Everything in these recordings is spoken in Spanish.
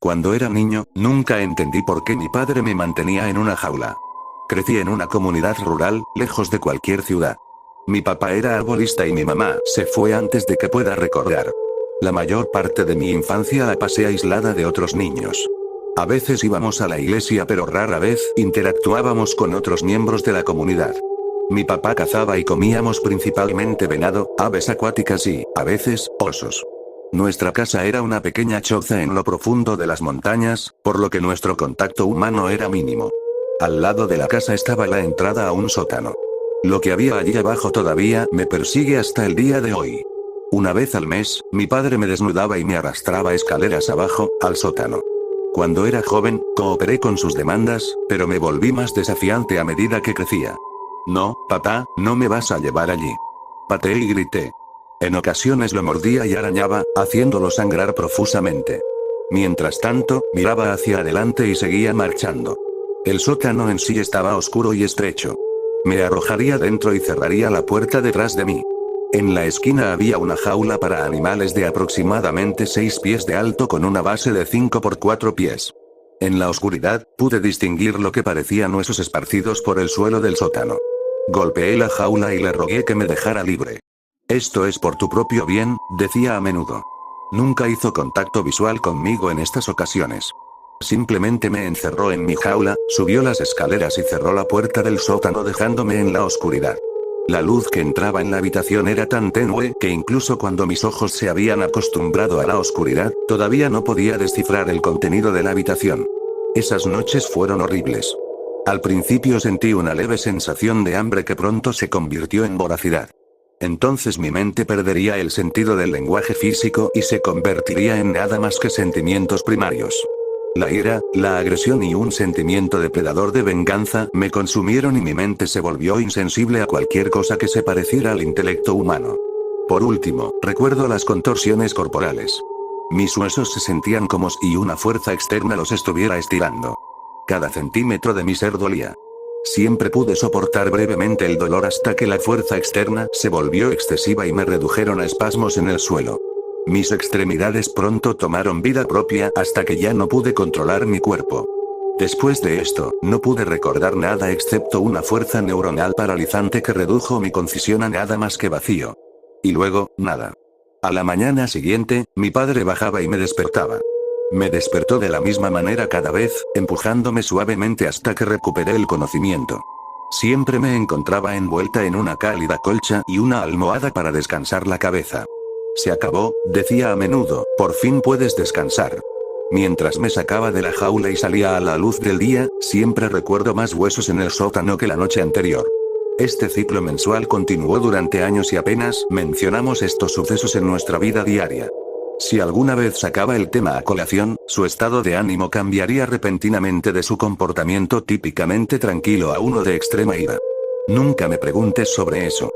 Cuando era niño, nunca entendí por qué mi padre me mantenía en una jaula. Crecí en una comunidad rural, lejos de cualquier ciudad. Mi papá era arbolista y mi mamá se fue antes de que pueda recordar. La mayor parte de mi infancia la pasé aislada de otros niños. A veces íbamos a la iglesia, pero rara vez interactuábamos con otros miembros de la comunidad. Mi papá cazaba y comíamos principalmente venado, aves acuáticas y, a veces, osos. Nuestra casa era una pequeña choza en lo profundo de las montañas, por lo que nuestro contacto humano era mínimo. Al lado de la casa estaba la entrada a un sótano. Lo que había allí abajo todavía me persigue hasta el día de hoy. Una vez al mes, mi padre me desnudaba y me arrastraba escaleras abajo, al sótano. Cuando era joven, cooperé con sus demandas, pero me volví más desafiante a medida que crecía. No, papá, no me vas a llevar allí. Pateé y grité. En ocasiones lo mordía y arañaba, haciéndolo sangrar profusamente. Mientras tanto, miraba hacia adelante y seguía marchando. El sótano en sí estaba oscuro y estrecho. Me arrojaría dentro y cerraría la puerta detrás de mí. En la esquina había una jaula para animales de aproximadamente 6 pies de alto con una base de 5 por 4 pies. En la oscuridad, pude distinguir lo que parecían huesos esparcidos por el suelo del sótano. Golpeé la jaula y le rogué que me dejara libre. Esto es por tu propio bien, decía a menudo. Nunca hizo contacto visual conmigo en estas ocasiones. Simplemente me encerró en mi jaula, subió las escaleras y cerró la puerta del sótano dejándome en la oscuridad. La luz que entraba en la habitación era tan tenue que incluso cuando mis ojos se habían acostumbrado a la oscuridad, todavía no podía descifrar el contenido de la habitación. Esas noches fueron horribles. Al principio sentí una leve sensación de hambre que pronto se convirtió en voracidad. Entonces mi mente perdería el sentido del lenguaje físico y se convertiría en nada más que sentimientos primarios. La ira, la agresión y un sentimiento depredador de venganza me consumieron y mi mente se volvió insensible a cualquier cosa que se pareciera al intelecto humano. Por último, recuerdo las contorsiones corporales. Mis huesos se sentían como si una fuerza externa los estuviera estirando. Cada centímetro de mi ser dolía. Siempre pude soportar brevemente el dolor hasta que la fuerza externa se volvió excesiva y me redujeron a espasmos en el suelo. Mis extremidades pronto tomaron vida propia hasta que ya no pude controlar mi cuerpo. Después de esto, no pude recordar nada excepto una fuerza neuronal paralizante que redujo mi concisión a nada más que vacío. Y luego, nada. A la mañana siguiente, mi padre bajaba y me despertaba. Me despertó de la misma manera cada vez, empujándome suavemente hasta que recuperé el conocimiento. Siempre me encontraba envuelta en una cálida colcha y una almohada para descansar la cabeza. Se acabó, decía a menudo, por fin puedes descansar. Mientras me sacaba de la jaula y salía a la luz del día, siempre recuerdo más huesos en el sótano que la noche anterior. Este ciclo mensual continuó durante años y apenas mencionamos estos sucesos en nuestra vida diaria. Si alguna vez sacaba el tema a colación, su estado de ánimo cambiaría repentinamente de su comportamiento típicamente tranquilo a uno de extrema ira. Nunca me preguntes sobre eso.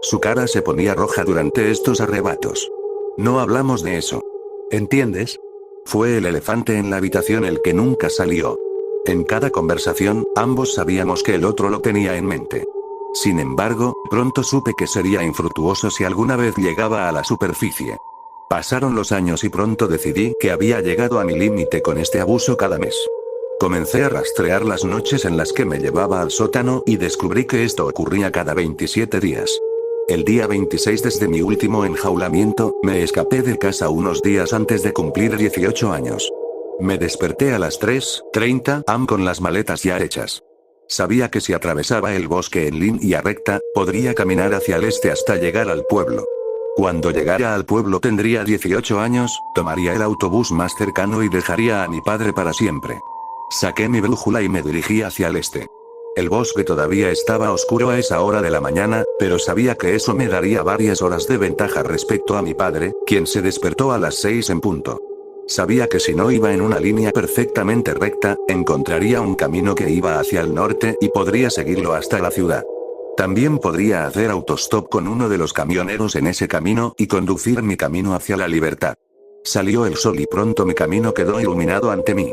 Su cara se ponía roja durante estos arrebatos. No hablamos de eso. ¿Entiendes? Fue el elefante en la habitación el que nunca salió. En cada conversación, ambos sabíamos que el otro lo tenía en mente. Sin embargo, pronto supe que sería infructuoso si alguna vez llegaba a la superficie. Pasaron los años y pronto decidí que había llegado a mi límite con este abuso cada mes. Comencé a rastrear las noches en las que me llevaba al sótano y descubrí que esto ocurría cada 27 días. El día 26 desde mi último enjaulamiento, me escapé de casa unos días antes de cumplir 18 años. Me desperté a las 3:30 am con las maletas ya hechas. Sabía que si atravesaba el bosque en línea recta, podría caminar hacia el este hasta llegar al pueblo. Cuando llegara al pueblo tendría 18 años, tomaría el autobús más cercano y dejaría a mi padre para siempre. Saqué mi brújula y me dirigí hacia el este. El bosque todavía estaba oscuro a esa hora de la mañana, pero sabía que eso me daría varias horas de ventaja respecto a mi padre, quien se despertó a las 6 en punto. Sabía que si no iba en una línea perfectamente recta, encontraría un camino que iba hacia el norte y podría seguirlo hasta la ciudad. También podría hacer autostop con uno de los camioneros en ese camino y conducir mi camino hacia la libertad. Salió el sol y pronto mi camino quedó iluminado ante mí.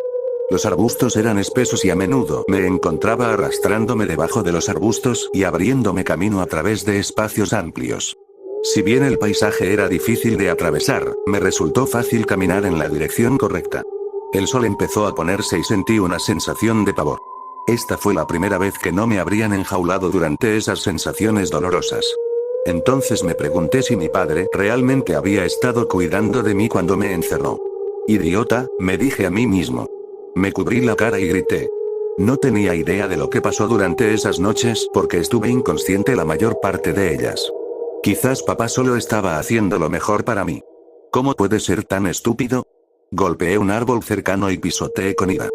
Los arbustos eran espesos y a menudo me encontraba arrastrándome debajo de los arbustos y abriéndome camino a través de espacios amplios. Si bien el paisaje era difícil de atravesar, me resultó fácil caminar en la dirección correcta. El sol empezó a ponerse y sentí una sensación de pavor. Esta fue la primera vez que no me habrían enjaulado durante esas sensaciones dolorosas. Entonces me pregunté si mi padre realmente había estado cuidando de mí cuando me encerró. Idiota, me dije a mí mismo. Me cubrí la cara y grité. No tenía idea de lo que pasó durante esas noches porque estuve inconsciente la mayor parte de ellas. Quizás papá solo estaba haciendo lo mejor para mí. ¿Cómo puede ser tan estúpido? Golpeé un árbol cercano y pisoteé con ira.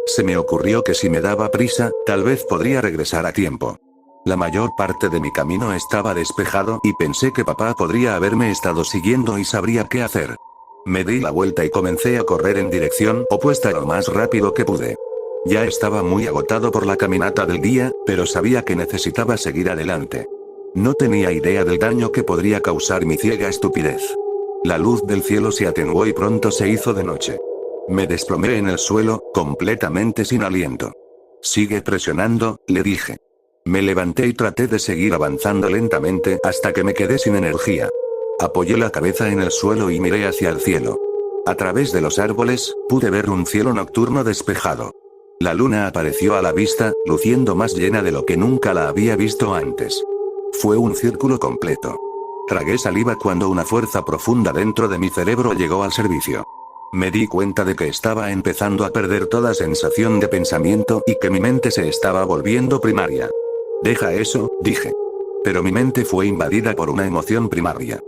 Se me ocurrió que si me daba prisa, tal vez podría regresar a tiempo. La mayor parte de mi camino estaba despejado y pensé que papá podría haberme estado siguiendo y sabría qué hacer. Me di la vuelta y comencé a correr en dirección opuesta lo más rápido que pude. Ya estaba muy agotado por la caminata del día, pero sabía que necesitaba seguir adelante. No tenía idea del daño que podría causar mi ciega estupidez. La luz del cielo se atenuó y pronto se hizo de noche. Me desplomé en el suelo, completamente sin aliento. Sigue presionando, le dije. Me levanté y traté de seguir avanzando lentamente hasta que me quedé sin energía. Apoyé la cabeza en el suelo y miré hacia el cielo. A través de los árboles, pude ver un cielo nocturno despejado. La luna apareció a la vista, luciendo más llena de lo que nunca la había visto antes. Fue un círculo completo. Tragué saliva cuando una fuerza profunda dentro de mi cerebro llegó al servicio. Me di cuenta de que estaba empezando a perder toda sensación de pensamiento y que mi mente se estaba volviendo primaria. Deja eso, dije. Pero mi mente fue invadida por una emoción primaria.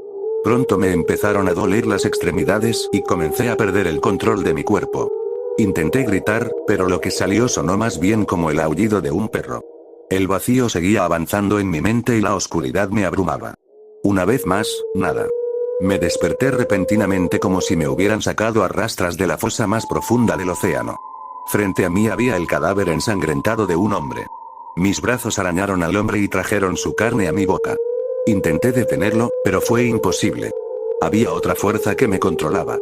Pronto me empezaron a doler las extremidades y comencé a perder el control de mi cuerpo. Intenté gritar, pero lo que salió sonó más bien como el aullido de un perro. El vacío seguía avanzando en mi mente y la oscuridad me abrumaba. Una vez más, nada. Me desperté repentinamente como si me hubieran sacado a rastras de la fosa más profunda del océano. Frente a mí había el cadáver ensangrentado de un hombre. Mis brazos arañaron al hombre y trajeron su carne a mi boca. Intenté detenerlo, pero fue imposible. Había otra fuerza que me controlaba.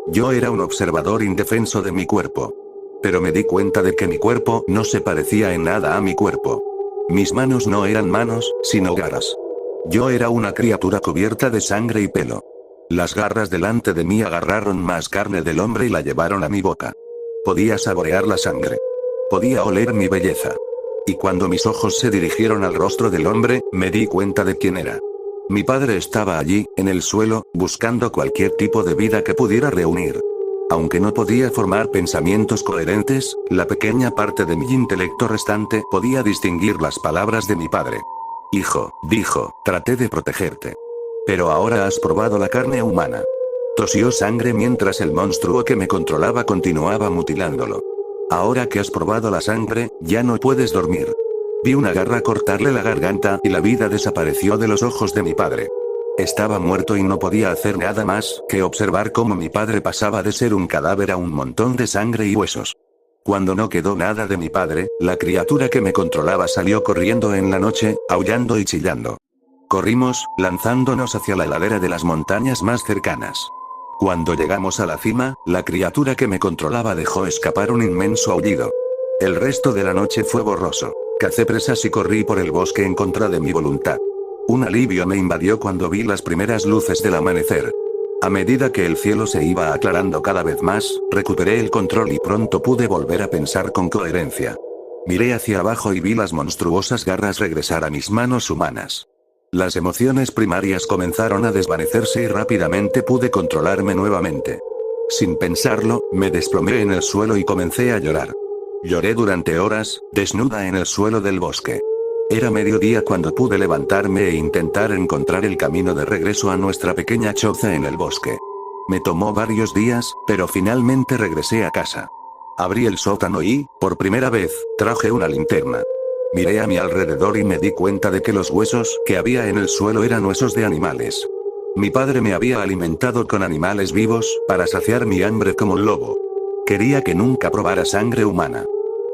Yo era un observador indefenso de mi cuerpo. Pero me di cuenta de que mi cuerpo no se parecía en nada a mi cuerpo. Mis manos no eran manos, sino garras. Yo era una criatura cubierta de sangre y pelo. Las garras delante de mí agarraron más carne del hombre y la llevaron a mi boca. Podía saborear la sangre. Podía oler mi belleza. Y cuando mis ojos se dirigieron al rostro del hombre, me di cuenta de quién era. Mi padre estaba allí, en el suelo, buscando cualquier tipo de vida que pudiera reunir. Aunque no podía formar pensamientos coherentes, la pequeña parte de mi intelecto restante podía distinguir las palabras de mi padre. Hijo, dijo, traté de protegerte. Pero ahora has probado la carne humana. Tosió sangre mientras el monstruo que me controlaba continuaba mutilándolo. Ahora que has probado la sangre, ya no puedes dormir. Vi una garra cortarle la garganta y la vida desapareció de los ojos de mi padre. Estaba muerto y no podía hacer nada más que observar cómo mi padre pasaba de ser un cadáver a un montón de sangre y huesos. Cuando no quedó nada de mi padre, la criatura que me controlaba salió corriendo en la noche, aullando y chillando. Corrimos, lanzándonos hacia la ladera de las montañas más cercanas. Cuando llegamos a la cima, la criatura que me controlaba dejó escapar un inmenso aullido. El resto de la noche fue borroso. Cacé presas y corrí por el bosque en contra de mi voluntad. Un alivio me invadió cuando vi las primeras luces del amanecer. A medida que el cielo se iba aclarando cada vez más, recuperé el control y pronto pude volver a pensar con coherencia. Miré hacia abajo y vi las monstruosas garras regresar a mis manos humanas. Las emociones primarias comenzaron a desvanecerse y rápidamente pude controlarme nuevamente. Sin pensarlo, me desplomé en el suelo y comencé a llorar. Lloré durante horas, desnuda en el suelo del bosque. Era mediodía cuando pude levantarme e intentar encontrar el camino de regreso a nuestra pequeña choza en el bosque. Me tomó varios días, pero finalmente regresé a casa. Abrí el sótano y, por primera vez, traje una linterna. Miré a mi alrededor y me di cuenta de que los huesos que había en el suelo eran huesos de animales. Mi padre me había alimentado con animales vivos, para saciar mi hambre como un lobo. Quería que nunca probara sangre humana.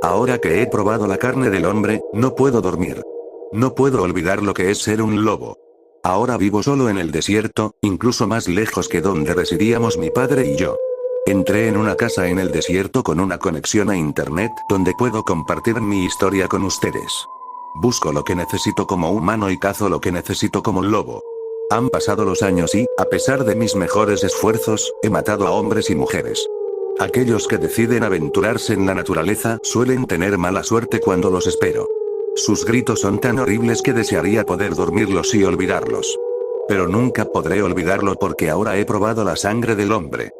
Ahora que he probado la carne del hombre, no puedo dormir. No puedo olvidar lo que es ser un lobo. Ahora vivo solo en el desierto, incluso más lejos que donde residíamos mi padre y yo. Entré en una casa en el desierto con una conexión a internet donde puedo compartir mi historia con ustedes. Busco lo que necesito como humano y cazo lo que necesito como lobo. Han pasado los años y, a pesar de mis mejores esfuerzos, he matado a hombres y mujeres. Aquellos que deciden aventurarse en la naturaleza suelen tener mala suerte cuando los espero. Sus gritos son tan horribles que desearía poder dormirlos y olvidarlos. Pero nunca podré olvidarlo porque ahora he probado la sangre del hombre.